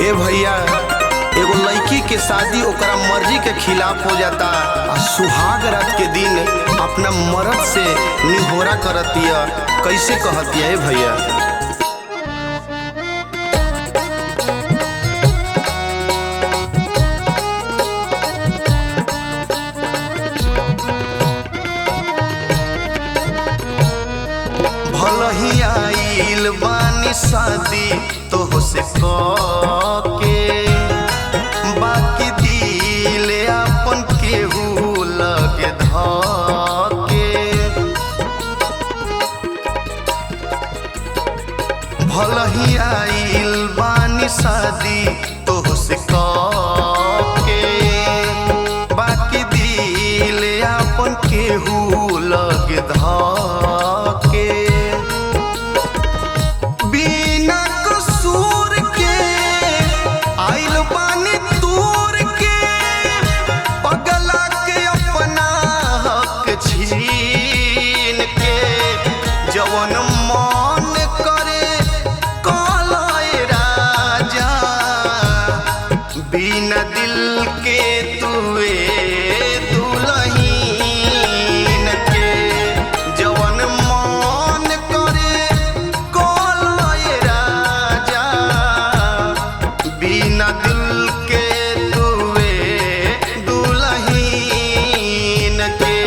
ए भैया एगो लड़की के शादी ओकरा मर्जी के खिलाफ हो जाता आ सुहाग रात के दिन अपना मर्द से निहोरा करतिया। कैसे कहतिया ए भैया? भलही आइल बानी शादी तो से के बाकी दिल अपन केहू लगे धके। भलही आइल बानी शादी तो से के बाकी दिल अपन केहू लगे धके। जवन मन करे कलय राजा बिना दिल के तुए दुल्हीन के। जवन मन करे कलय राजा बिना दिल के तुए दुल्हीन के।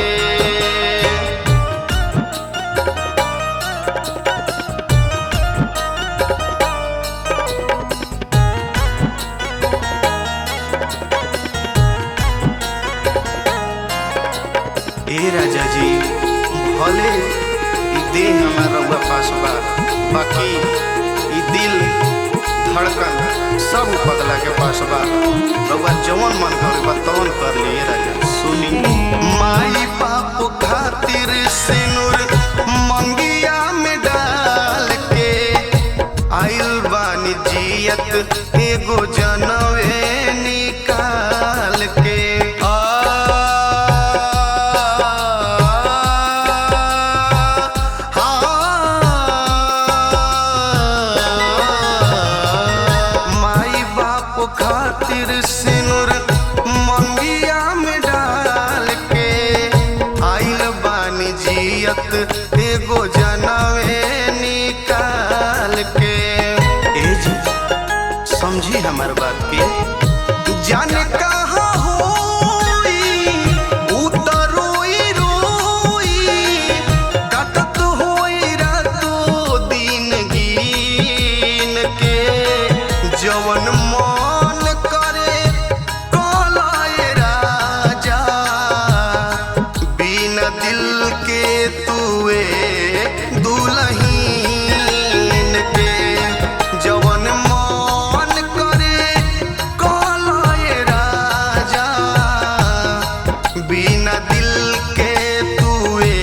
ए राजा जी भले देह हमारा रउआ पास बा, बाकी दिल धड़कन सब पगला के पास बा। रउआ जवन मन करे बा तवन कर लिए राजा। सुनी माई बाप खातिर सिनुर मंगिया में डाल के आइल बानी जियत एगो जनवे निकाल के। खातिर सिनुर मंगिया में डाल के आइल बानी जियत एगो जनवे निकाल के। ए जी समझी हमार बात के। जाने कहाँ होई उतरोई रोई कटत होई रातो दिन गिन के। जवन मन करे कलय राजा बिना दिल के तुए दुल्हीन के। जवन मन करे कलय राजा बिना दिल के तुए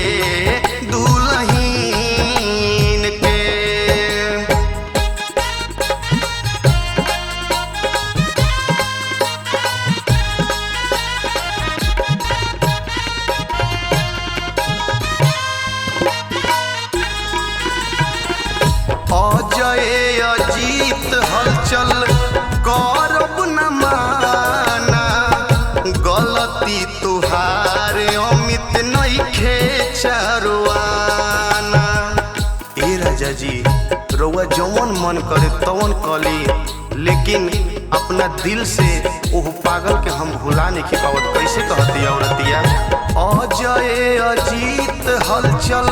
दुल्हीन के। अजय अजीत हलचल करब न माना गलती तुहार अमित नइखे चारवाना। ए राजा जी रउआ जवन मन करे तवन कली, लेकिन अपना दिल से ओह पागल के हम भुला नहीं पावत। कैसे कहती औरतिया? अजय अजीत हलचल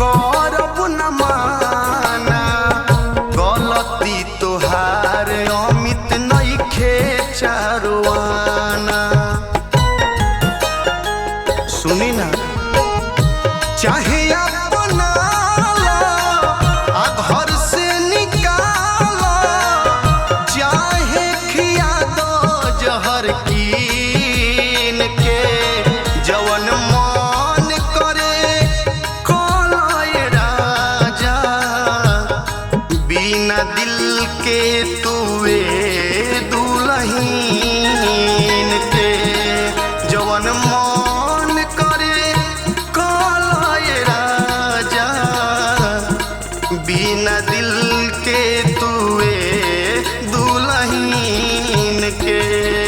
करब न माना गलती तोहार अमित नइखे चारवाना। सुनी ना चाहे अपना आ घर से निकाल चाहे खिया दो जहर कीन के। जवन मन करे कलय राजा बिना दिल के तुए दुल्हीन के। जवन मन करे कलय राजा बिना दिल के तुए दुल्हीन के